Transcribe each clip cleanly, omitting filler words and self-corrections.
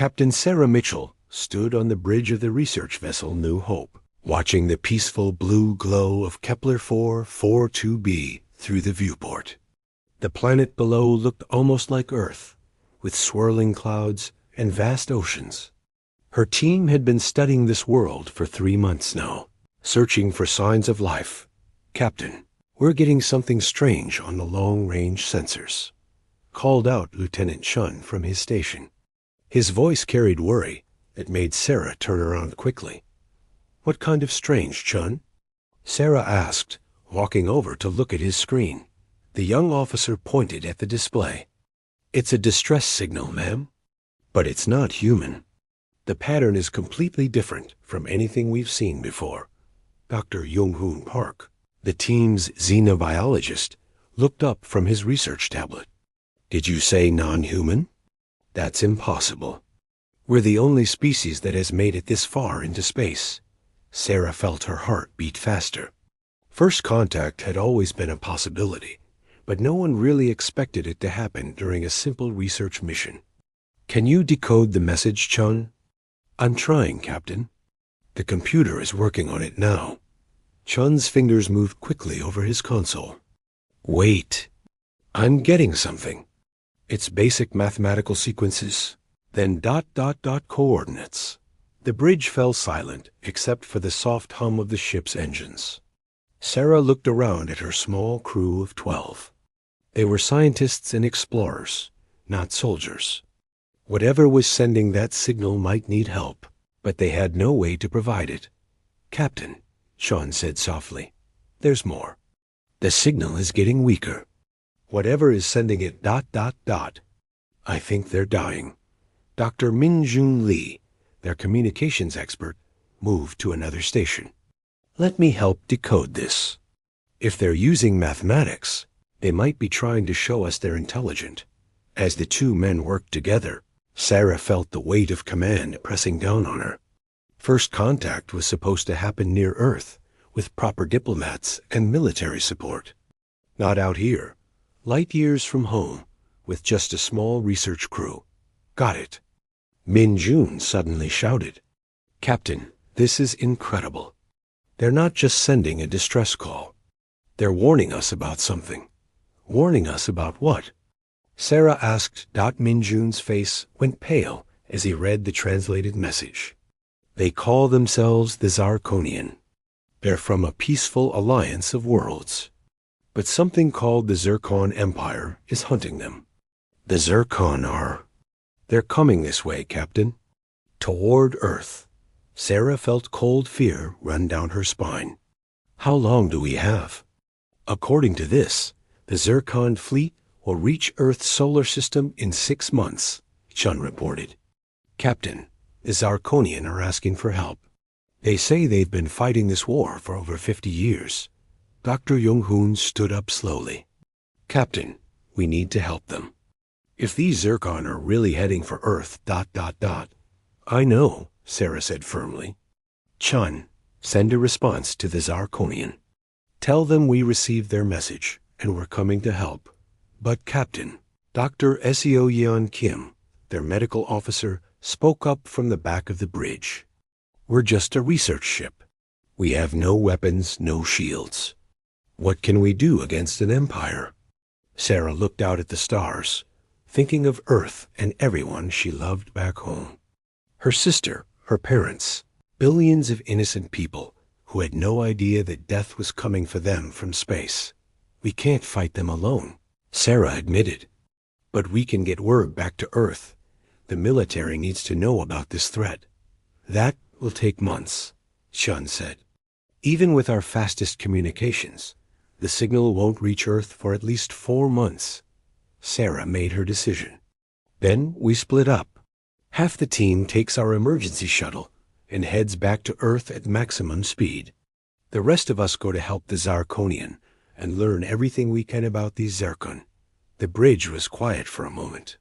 Captain Sarah Mitchell stood on the bridge of the research vessel New Hope, watching the peaceful blue glow of Kepler 442b through the viewport. The planet below looked almost like Earth, with swirling clouds and vast oceans. Her team had been studying this world for 3 months now, searching for signs of life. "Captain, we're getting something strange on the long-range sensors," called out Lieutenant Chun from his station. His voice carried worry that made Sarah turn around quickly. "What kind of strange, Chun?" Sarah asked, walking over to look at his screen. The young officer pointed at the display. "It's a distress signal, ma'am. But it's not human. The pattern is completely different from anything we've seen before." Dr. Jung-Hoon Park, the team's xenobiologist, looked up from his research tablet. "Did you say non-human? That's impossible. We're the only species that has made it this far into space." Sarah felt her heart beat faster. First contact had always been a possibility, but no one really expected it to happen during a simple research mission. "Can you decode the message, Chun?" "I'm trying, Captain. The computer is working on it now." Chun's fingers moved quickly over his console. "Wait. I'm getting something. It's basic mathematical sequences, then ... coordinates." The bridge fell silent except for the soft hum of the ship's engines. Sarah looked around at her small crew of 12. They were scientists and explorers, not soldiers. Whatever was sending that signal might need help, but they had no way to provide it. "Captain," Sean said softly, "there's more. The signal is getting weaker. Whatever is sending it ... I think they're dying." Dr. Min-Jun Lee, their communications expert, moved to another station. "Let me help decode this. If they're using mathematics, they might be trying to show us they're intelligent." As the two men worked together, Sarah felt the weight of command pressing down on her. First contact was supposed to happen near Earth, with proper diplomats and military support. Not out here, light years from home, with just a small research crew. "Got it." Min-Jun suddenly shouted, "Captain, this is incredible. They're not just sending a distress call. They're warning us about something." "Warning us about what?" Sarah asked. Min-Jun's face went pale as he read the translated message. "They call themselves the Zarkonian. They're from a peaceful alliance of worlds. But something called the Zircon Empire is hunting them. The Zircon are... They're coming this way, Captain. Toward Earth." Sarah felt cold fear run down her spine. "How long do we have?" "According to this, the Zircon fleet will reach Earth's solar system in 6 months," Chun reported. "Captain, the Zarkonian are asking for help. They say they've been fighting this war for over 50 years. Dr. Jung-Hoon stood up slowly. "Captain, we need to help them. If these Zircon are really heading for Earth... "I know," Sarah said firmly. "Chun, send a response to the Zarkonian. Tell them we received their message and we're coming to help. But Captain," Dr. Seo Yeon Kim, their medical officer, spoke up from the back of the bridge. "We're just a research ship. We have no weapons, no shields. What can we do against an empire?" Sarah looked out at the stars, thinking of Earth and everyone she loved back home. Her sister, her parents, billions of innocent people who had no idea that death was coming for them from space. "We can't fight them alone," Sarah admitted. "But we can get word back to Earth. The military needs to know about this threat." "That will take months," Chun said. "Even with our fastest communications, the signal won't reach Earth for at least 4 months." Sarah made her decision. "Then we split up. Half the team takes our emergency shuttle and heads back to Earth at maximum speed. The rest of us go to help the Zarkonian and learn everything we can about these Zircon." The bridge was quiet for a moment.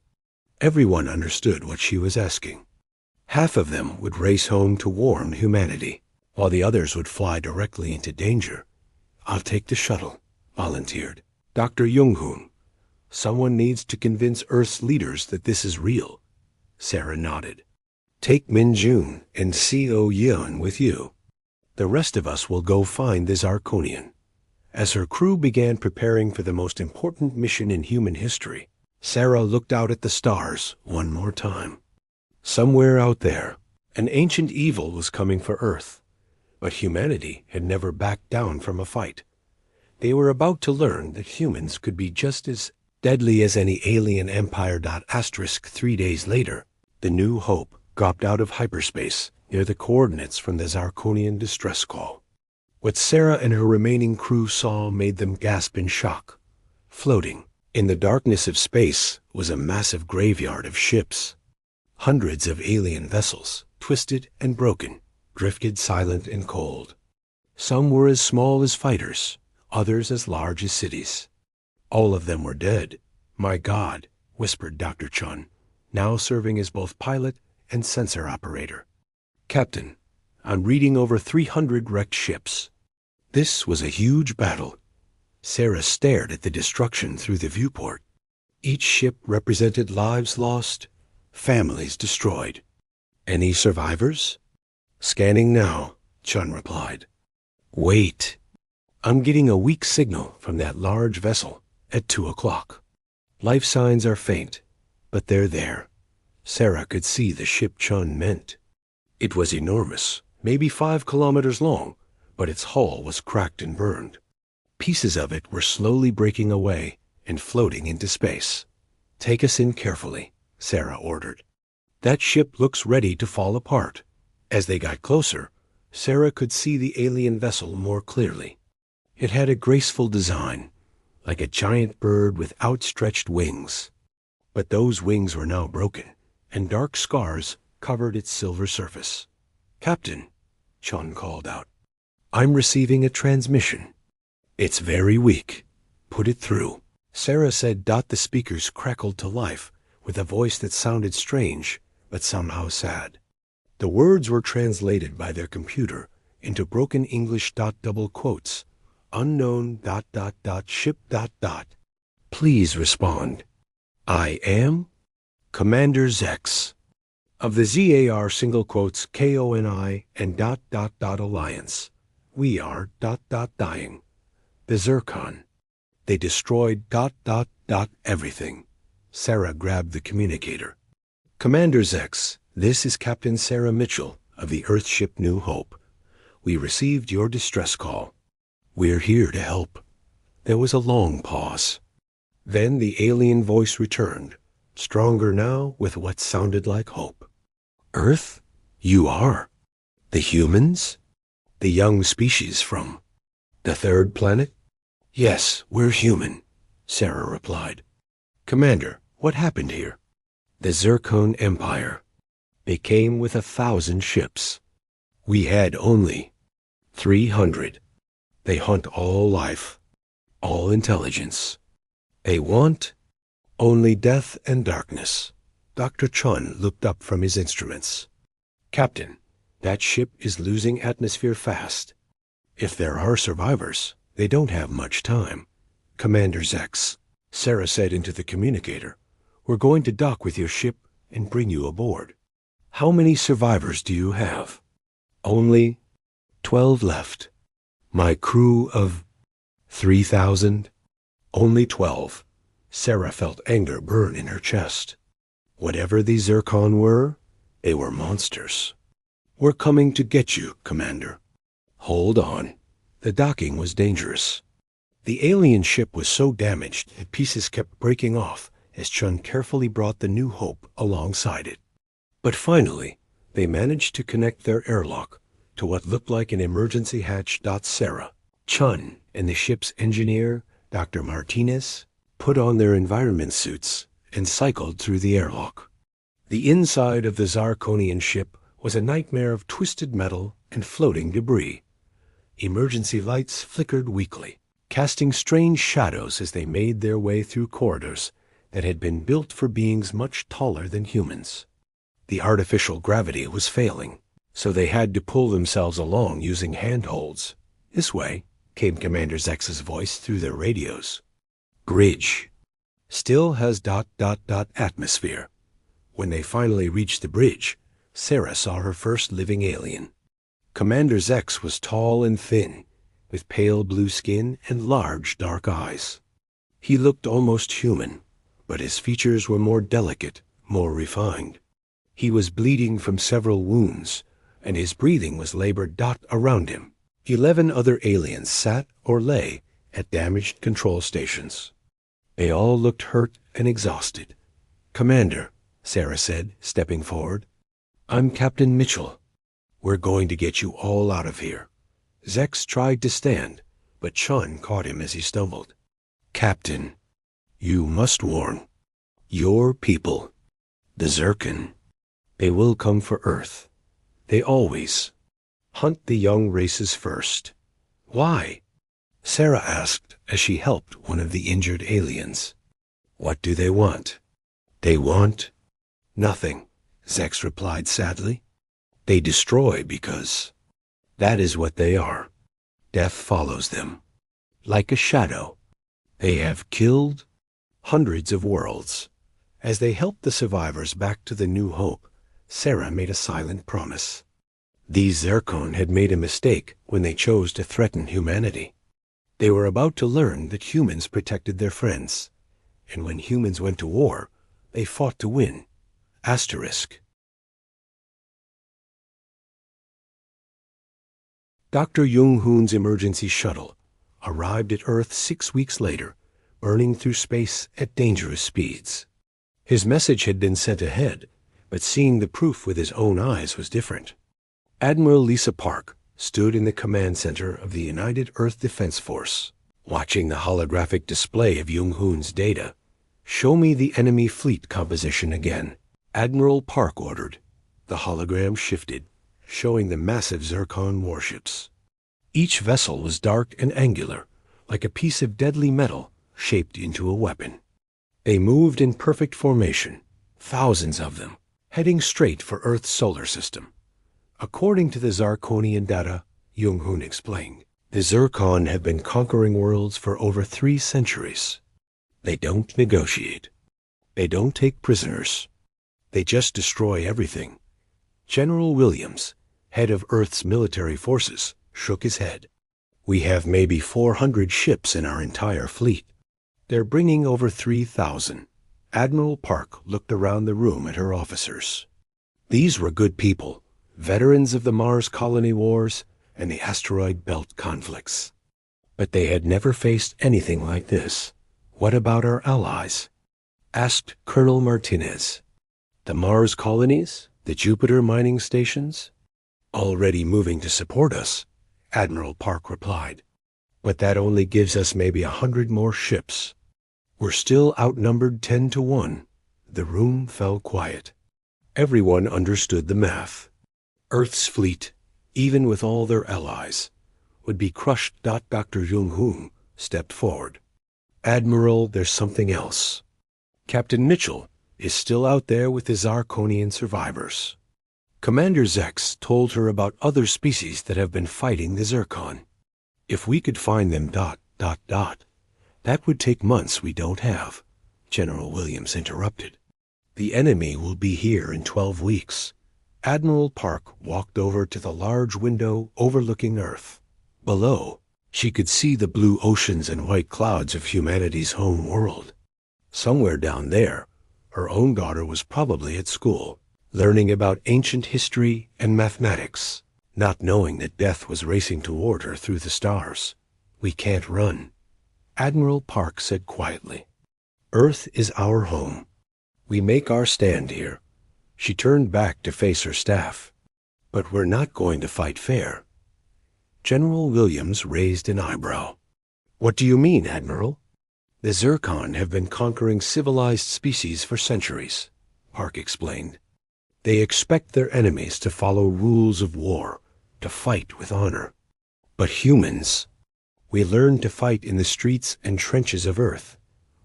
Everyone understood what she was asking. Half of them would race home to warn humanity, while the others would fly directly into danger. "I'll take the shuttle," volunteered Dr. Jung-Hoon. "Someone needs to convince Earth's leaders that this is real." Sarah nodded. Take Min Jun and Co Yeon with you. The rest of us will go find the Zarkonian." As her crew began preparing for the most important mission in human history, Sarah looked out at the stars one more time. Somewhere out there, an ancient evil was coming for Earth, but humanity had never backed down from a fight. They were about to learn that humans could be just as deadly as any alien empire. 3 days later, the New Hope dropped out of hyperspace near the coordinates from the Zarkonian distress call. What Sarah and her remaining crew saw made them gasp in shock. Floating in the darkness of space was a massive graveyard of ships. Hundreds of alien vessels, twisted and broken, drifted silent and cold. Some were as small as fighters, others as large as cities. All of them were dead. "My God," whispered Dr. Chun, now serving as both pilot and sensor operator. "Captain, I'm reading over 300 wrecked ships." This was a huge battle. Sarah stared at the destruction through the viewport. Each ship represented lives lost, families destroyed. "Any survivors?" "Scanning now," Chun replied. "Wait. I'm getting a weak signal from that large vessel at 2 o'clock. Life signs are faint, but they're there." Sarah could see the ship Chun meant. It was enormous, maybe 5 kilometers long, but its hull was cracked and burned. Pieces of it were slowly breaking away and floating into space. "Take us in carefully," Sarah ordered. "That ship looks ready to fall apart." As they got closer, Sarah could see the alien vessel more clearly. It had a graceful design, like a giant bird with outstretched wings. But those wings were now broken, and dark scars covered its silver surface. "Captain," Chun called out, "I'm receiving a transmission. It's very weak. Put it through." Sarah said. The speakers crackled to life with a voice that sounded strange, but somehow sad. The words were translated by their computer into broken English. Double quotes. "Unknown ... ship ... Please respond. I am Commander Zex of the ZAR single quotes KONI and ... Alliance. We are ... dying. The Zircon. They destroyed ... everything." Sarah grabbed the communicator. "Commander Zex, this is Captain Sarah Mitchell of the Earthship New Hope. We received your distress call. We're here to help." There was a long pause. Then the alien voice returned, stronger now with what sounded like hope. "Earth? You are? The humans? The young species from the third planet?" "Yes, we're human," Sarah replied. "Commander, what happened here?" "The Zircon Empire. They came with 1,000 ships. We had only 300. They hunt all life, all intelligence. They want only death and darkness." Dr. Chun looked up from his instruments. "Captain, that ship is losing atmosphere fast. If there are survivors, they don't have much time." "Commander Zex," Sarah said into the communicator, "we're going to dock with your ship and bring you aboard. How many survivors do you have?" "Only 12 left. My crew of 3,000. Only 12. Sarah felt anger burn in her chest. Whatever these Zircon were, they were monsters. "We're coming to get you, Commander." "Hold on." The docking was dangerous. The alien ship was so damaged that pieces kept breaking off as Chun carefully brought the New Hope alongside it. But finally, they managed to connect their airlock to what looked like an emergency hatch. Sarah, Chun, and the ship's engineer, Dr. Martinez, put on their environment suits and cycled through the airlock. The inside of the Zarkonian ship was a nightmare of twisted metal and floating debris. Emergency lights flickered weakly, casting strange shadows as they made their way through corridors that had been built for beings much taller than humans. The artificial gravity was failing, so they had to pull themselves along using handholds. "This way," came Commander Zex's voice through their radios. "Bridge. Still has ... atmosphere." When they finally reached the bridge, Sarah saw her first living alien. Commander Zex was tall and thin, with pale blue skin and large dark eyes. He looked almost human, but his features were more delicate, more refined. He was bleeding from several wounds, and his breathing was labored. Around him, 11 other aliens sat or lay at damaged control stations. They all looked hurt and exhausted. "Commander," Sarah said, stepping forward, "I'm Captain Mitchell. We're going to get you all out of here." Zex tried to stand, but Chun caught him as he stumbled. "Captain, you must warn. Your people, the Zircon, they will come for Earth. They always hunt the young races first." "Why?" Sarah asked as she helped one of the injured aliens. "What do they want?" "They want nothing," Zex replied sadly. "They destroy because that is what they are. Death follows them, like a shadow. They have killed hundreds of worlds." As they helped the survivors back to the New Hope, Sarah made a silent promise. These Zircon had made a mistake when they chose to threaten humanity. They were about to learn that humans protected their friends, and when humans went to war, they fought to win. Asterisk. Dr. Jung-hoon's emergency shuttle arrived at Earth 6 weeks later, burning through space at dangerous speeds. His message had been sent ahead, but seeing the proof with his own eyes was different. Admiral Lisa Park stood in the command center of the United Earth Defense Force, watching the holographic display of Jung-hoon's data. "Show me the enemy fleet composition again," Admiral Park ordered. The hologram shifted, showing the massive Zircon warships. Each vessel was dark and angular, like a piece of deadly metal shaped into a weapon. They moved in perfect formation, thousands of them, heading straight for Earth's solar system. According to the Zarkonian data, Jung-hoon explained, the Zircon have been conquering worlds for over 3 centuries. They don't negotiate. They don't take prisoners. They just destroy everything. General Williams, head of Earth's military forces, shook his head. "We have maybe 400 ships in our entire fleet. They're bringing over 3,000. Admiral Park looked around the room at her officers. These were good people, veterans of the Mars colony wars and the asteroid belt conflicts. But they had never faced anything like this. "What about our allies?" asked Colonel Martinez. "The Mars colonies? The Jupiter mining stations?" "Already moving to support us," Admiral Park replied. "But that only gives us maybe 100 more ships. We're still outnumbered 10 to 1. The room fell quiet. Everyone understood the math. Earth's fleet, even with all their allies, would be crushed. Dr. Jung-hoon stepped forward. "Admiral, there's something else. Captain Mitchell is still out there with the Zarkonian survivors. Commander Zex told her about other species that have been fighting the Zircon. If we could find them... That would take months we don't have," General Williams interrupted. "The enemy will be here in 12 weeks. Admiral Park walked over to the large window overlooking Earth. Below, she could see the blue oceans and white clouds of humanity's home world. Somewhere down there, her own daughter was probably at school, learning about ancient history and mathematics, not knowing that death was racing toward her through the stars. We can't run," Admiral Park said quietly. "Earth is our home. We make our stand here." She turned back to face her staff. "But we're not going to fight fair." General Williams raised an eyebrow. "What do you mean, Admiral?" "The Zircon have been conquering civilized species for centuries," Park explained. "They expect their enemies to follow rules of war, to fight with honor. But humans, we learned to fight in the streets and trenches of Earth.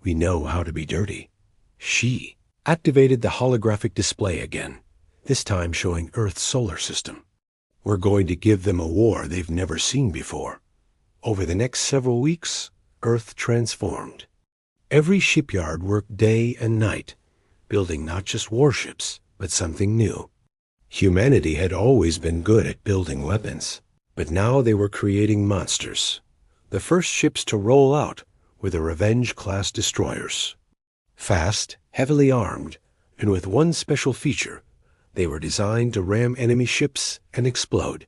We know how to be dirty." She activated the holographic display again, this time showing Earth's solar system. "We're going to give them a war they've never seen before." Over the next several weeks, Earth transformed. Every shipyard worked day and night, building not just warships, but something new. Humanity had always been good at building weapons, but now they were creating monsters. The first ships to roll out were the Revenge-class destroyers. Fast, heavily armed, and with one special feature: they were designed to ram enemy ships and explode.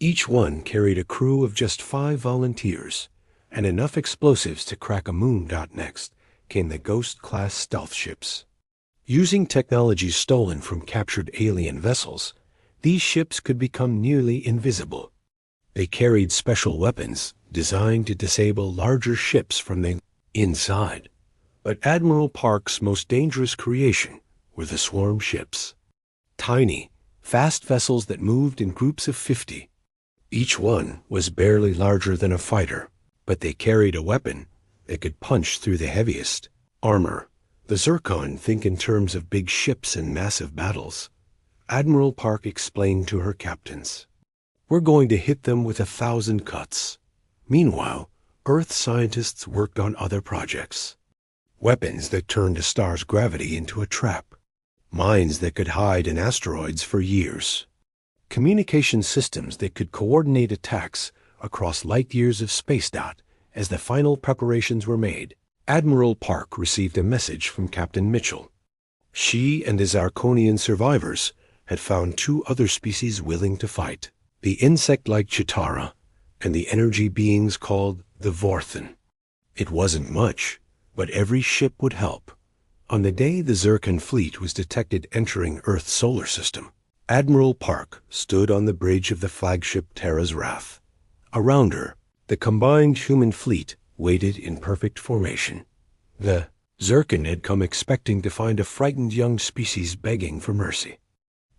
Each one carried a crew of just 5 volunteers, and enough explosives to crack a moon. Next came the Ghost-class stealth ships. Using technology stolen from captured alien vessels, these ships could become nearly invisible. They carried special weapons designed to disable larger ships from the inside. But Admiral Park's most dangerous creation were the swarm ships. Tiny, fast vessels that moved in groups of 50. Each one was barely larger than a fighter, but they carried a weapon that could punch through the heaviest armor. The Zircon think in terms of big ships and massive battles. Admiral Park explained to her captains, "We're going to hit them with 1,000 cuts." Meanwhile, Earth scientists worked on other projects. Weapons that turned a star's gravity into a trap. Mines that could hide in asteroids for years. Communication systems that could coordinate attacks across light years of space. As the final preparations were made, Admiral Park received a message from Captain Mitchell. She and his Arconian survivors had found 2 other species willing to fight: the insect-like Chitara and the energy beings called the Vorthen. It wasn't much, but every ship would help. On the day the Zircon fleet was detected entering Earth's solar system, Admiral Park stood on the bridge of the flagship Terra's Wrath. Around her, the combined human fleet waited in perfect formation. The Zircon had come expecting to find a frightened young species begging for mercy.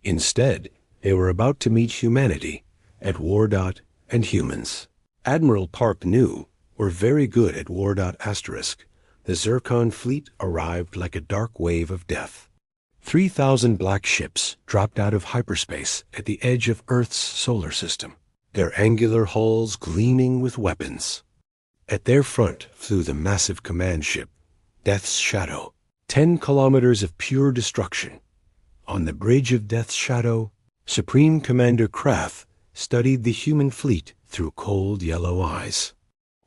Instead, they were about to meet humanity at war. And humans, Admiral Park knew, were very good at war. The Zircon fleet arrived like a dark wave of death. 3,000 black ships dropped out of hyperspace at the edge of Earth's solar system, their angular hulls gleaming with weapons. At their front flew the massive command ship, Death's Shadow, 10 kilometers of pure destruction. On the bridge of Death's Shadow, Supreme Commander Krath studied the human fleet through cold yellow eyes.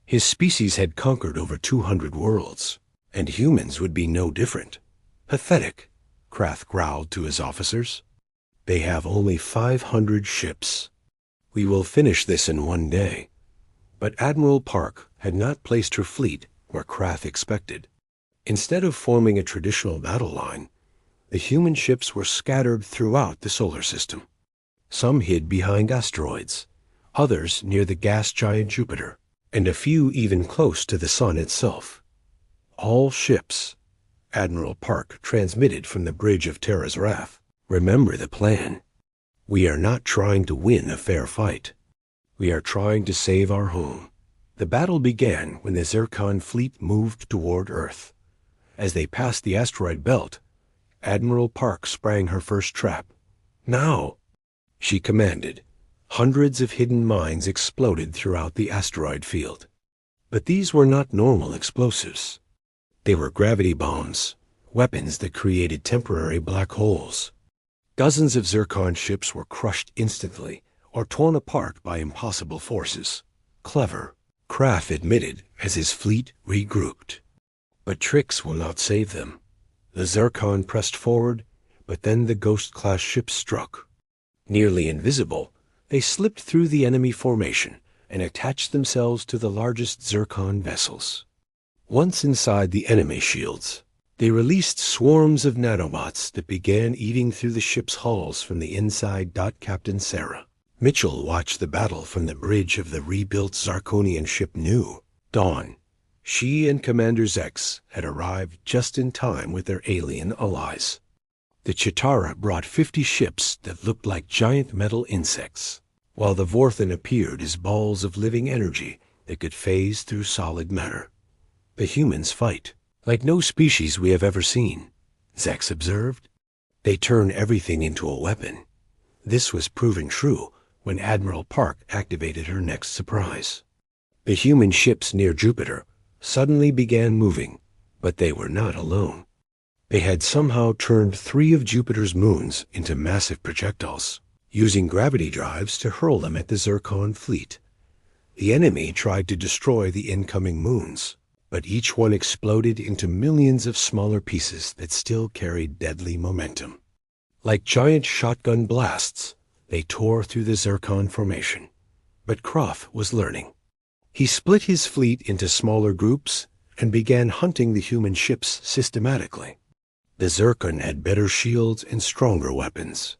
His species had conquered over 200 worlds, and humans would be no different. "Pathetic," Krath growled to his officers. "They have only 500 ships. We will finish this in one day." But Admiral Park had not placed her fleet where Krath expected. Instead of forming a traditional battle line, the human ships were scattered throughout the solar system. Some hid behind asteroids, others near the gas giant Jupiter, and a few even close to the sun itself. "All ships," Admiral Park transmitted from the bridge of Terra's Wrath, "remember the plan. We are not trying to win a fair fight. We are trying to save our home." The battle began when the Zircon fleet moved toward Earth. As they passed the asteroid belt, Admiral Park sprang her first trap. "Now!" she commanded. Hundreds of hidden mines exploded throughout the asteroid field. But these were not normal explosives. They were gravity bombs, weapons that created temporary black holes. Dozens of Zircon ships were crushed instantly or torn apart by impossible forces. "Clever," Kraft admitted as his fleet regrouped. But tricks will not save them. The Zircon pressed forward, but then the Ghost-class ships struck. Nearly invisible, they slipped through the enemy formation and attached themselves to the largest Zircon vessels. Once inside the enemy shields, they released swarms of nanobots that began eating through the ship's hulls from the inside. Captain Sarah Mitchell watched the battle from the bridge of the rebuilt Zarkonian ship New Dawn. She and Commander Zex had arrived just in time with their alien allies. The Chitara brought 50 ships that looked like giant metal insects, while the Vorthen appeared as balls of living energy that could phase through solid matter. "The humans fight like no species we have ever seen," Zex observed. "They turn everything into a weapon." This was proven true when Admiral Park activated her next surprise. The human ships near Jupiter suddenly began moving, but they were not alone. They had somehow turned 3 of Jupiter's moons into massive projectiles, using gravity drives to hurl them at the Zircon fleet. The enemy tried to destroy the incoming moons, but each one exploded into millions of smaller pieces that still carried deadly momentum. Like giant shotgun blasts, they tore through the Zircon formation. But Krofft was learning. He split his fleet into smaller groups and began hunting the human ships systematically. The Zircon had better shields and stronger weapons.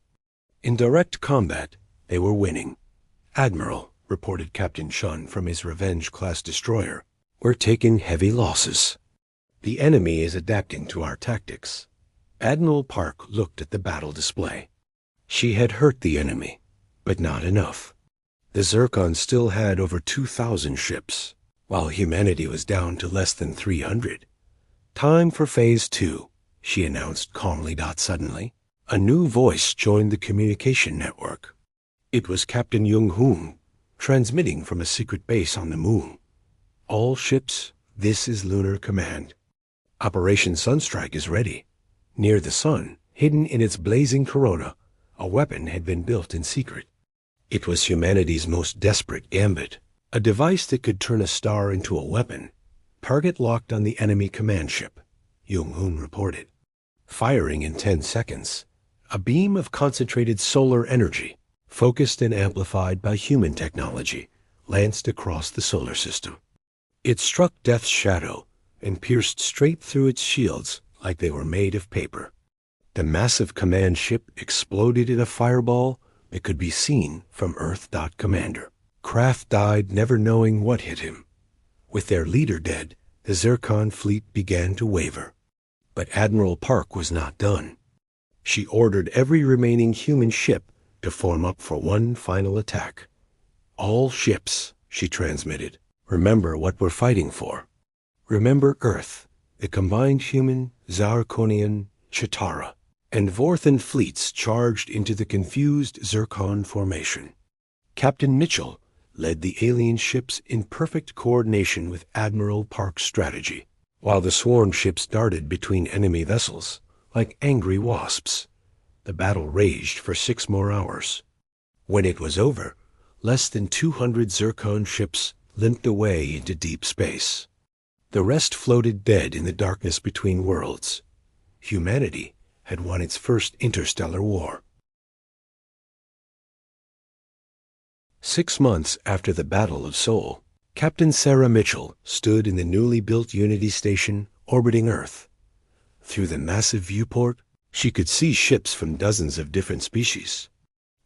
In direct combat, they were winning. "Admiral," reported Captain Shun from his Revenge-class destroyer, "we're taking heavy losses. The enemy is adapting to our tactics." Admiral Park looked at the battle display. She had hurt the enemy, but not enough. The Zircon still had over 2,000 ships, while humanity was down to less than 300. "Time for Phase 2, she announced calmly. Suddenly, a new voice joined the communication network. It was Captain Jung-hoon, transmitting from a secret base on the moon. "All ships, this is Lunar Command. Operation Sunstrike is ready. Near the sun, hidden in its blazing corona, a weapon had been built in secret. It was humanity's most desperate gambit, a device that could turn a star into a weapon. Target locked on the enemy command ship," Jung-hoon reported. Firing in 10 seconds, a beam of concentrated solar energy, focused and amplified by human technology, lanced across the solar system. It struck Death's shadow and pierced straight through its shields like they were made of paper. The massive command ship exploded in a fireball that could be seen from Earth. Commander Kraft died never knowing what hit him. With their leader dead, the Zircon fleet began to waver. But Admiral Park was not done. She ordered every remaining human ship to form up for one final attack. "All ships," she transmitted, "remember what we're fighting for. Remember Earth, the combined human, Zarkonian, Chitara, and Vorthan fleets charged into the confused Zircon formation." Captain Mitchell led the alien ships in perfect coordination with Admiral Park's strategy, while the sworn ships darted between enemy vessels like angry wasps. The battle raged for 6 more hours. When it was over, less than 200 Zircon ships limped away into deep space. The rest floated dead in the darkness between worlds. Humanity had won its first interstellar war. 6 months after the Battle of Seoul, Captain Sarah Mitchell stood in the newly built Unity station orbiting Earth. Through the massive viewport, she could see ships from dozens of different species.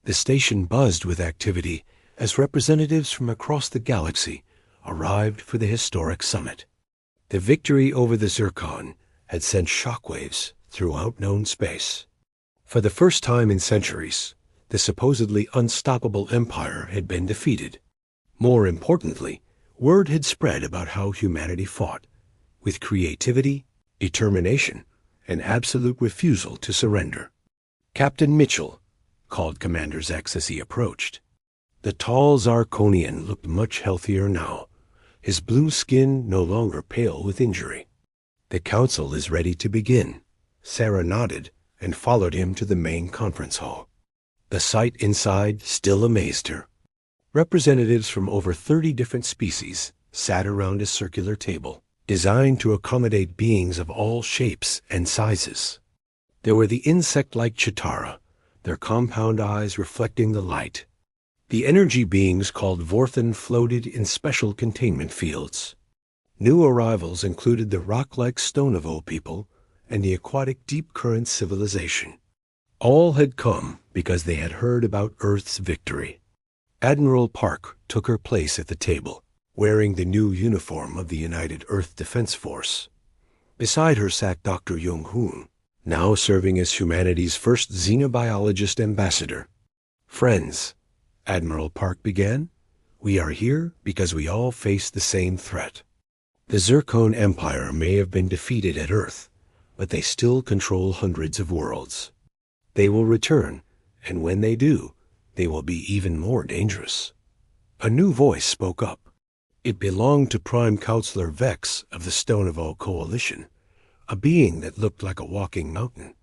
The station buzzed with activity as representatives from across the galaxy arrived for the historic summit. The victory over the Zircon had sent shockwaves throughout known space. For the first time in centuries, the supposedly unstoppable empire had been defeated. More importantly, word had spread about how humanity fought, with creativity, determination, and absolute refusal to surrender. "Captain Mitchell," called Commander Zex as he approached. The tall Zarkonian looked much healthier now, his blue skin no longer pale with injury. "The council is ready to begin." Sarah nodded and followed him to the main conference hall. The sight inside still amazed her. Representatives from over 30 different species sat around a circular table, designed to accommodate beings of all shapes and sizes. There were the insect-like Chitara, their compound eyes reflecting the light. The energy beings called Vorthan floated in special containment fields. New arrivals included the rock-like Stonevo people and the aquatic deep-current civilization. All had come because they had heard about Earth's victory. Admiral Park took her place at the table, wearing the new uniform of the United Earth Defense Force. Beside her sat Dr. Jung-hoon, now serving as humanity's first xenobiologist ambassador. "Friends," Admiral Park began, "we are here because we all face the same threat. The Zircon Empire may have been defeated at Earth, but they still control hundreds of worlds. They will return, and when they do, they will be even more dangerous." A new voice spoke up. It belonged to Prime Counselor Vex of the Stonevo Coalition, a being that looked like a walking mountain.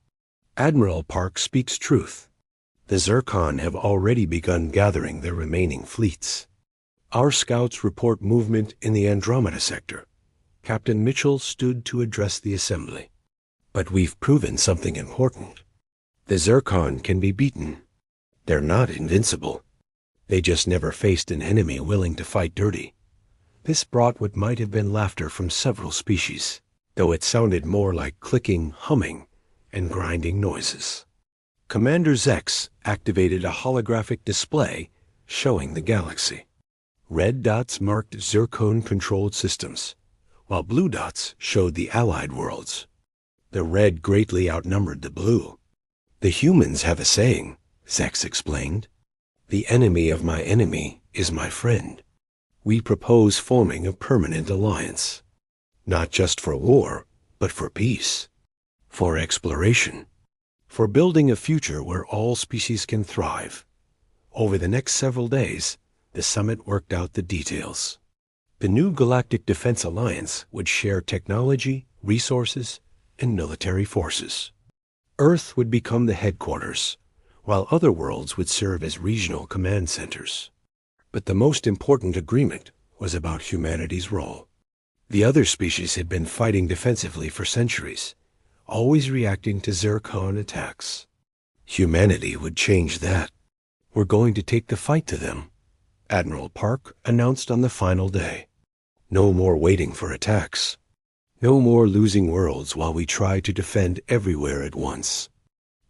Admiral Park speaks truth. The Zircon have already begun gathering their remaining fleets. Our scouts report movement in the Andromeda sector. Captain Mitchell stood to address the assembly. But we've proven something important. The Zircon can be beaten. They're not invincible. They just never faced an enemy willing to fight dirty. This brought what might have been laughter from several species, though it sounded more like clicking, humming, and grinding noises. Commander Zex activated a holographic display showing the galaxy. Red dots marked Zircon-controlled systems, while blue dots showed the allied worlds. The red greatly outnumbered the blue. The humans have a saying, Zex explained. The enemy of my enemy is my friend. We propose forming a permanent alliance, not just for war, but for peace, for exploration, for building a future where all species can thrive. Over the next several days, the summit worked out the details. The new Galactic Defense Alliance would share technology, resources, and military forces. Earth would become the headquarters, while other worlds would serve as regional command centers. But the most important agreement was about humanity's role. The other species had been fighting defensively for centuries, always reacting to Zircon attacks. Humanity would change that. We're going to take the fight to them, Admiral Park announced on the final day. No more waiting for attacks. No more losing worlds while we try to defend everywhere at once.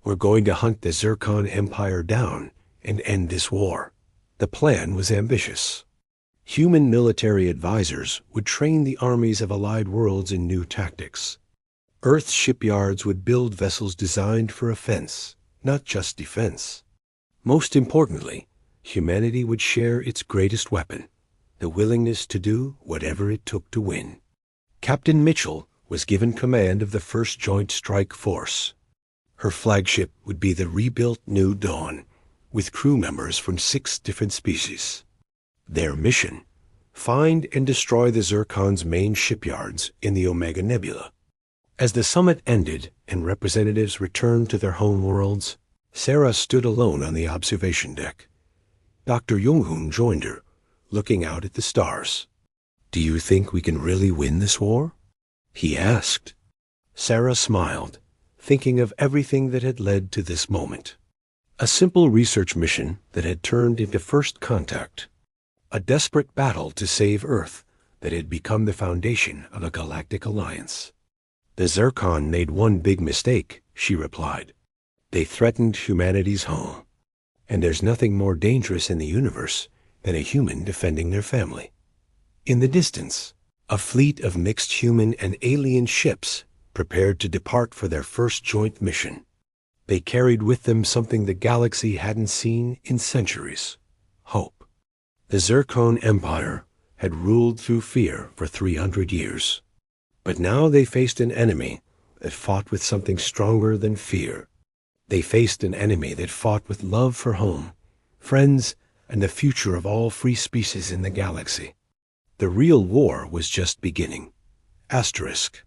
We're going to hunt the Zircon Empire down and end this war. The plan was ambitious. Human military advisors would train the armies of allied worlds in new tactics. Earth's shipyards would build vessels designed for offense, not just defense. Most importantly, humanity would share its greatest weapon, the willingness to do whatever it took to win. Captain Mitchell was given command of the First Joint Strike Force. Her flagship would be the rebuilt New Dawn, with crew members from 6 different species. Their mission: find and destroy the Zircon's main shipyards in the Omega Nebula. As the summit ended and representatives returned to their home worlds, Sarah stood alone on the observation deck. Dr. Jung-hoon joined her, looking out at the stars. "Do you think we can really win this war?" he asked. Sarah smiled, thinking of everything that had led to this moment. A simple research mission that had turned into first contact. A desperate battle to save Earth that had become the foundation of a galactic alliance. "The Zircon made one big mistake," she replied. "They threatened humanity's home. And there's nothing more dangerous in the universe than a human defending their family." In the distance, a fleet of mixed human and alien ships prepared to depart for their first joint mission. They carried with them something the galaxy hadn't seen in centuries: hope. The Zircon Empire had ruled through fear for 300 years. But now they faced an enemy that fought with something stronger than fear. They faced an enemy that fought with love for home, friends, and the future of all free species in the galaxy. The real war was just beginning. Asterisk.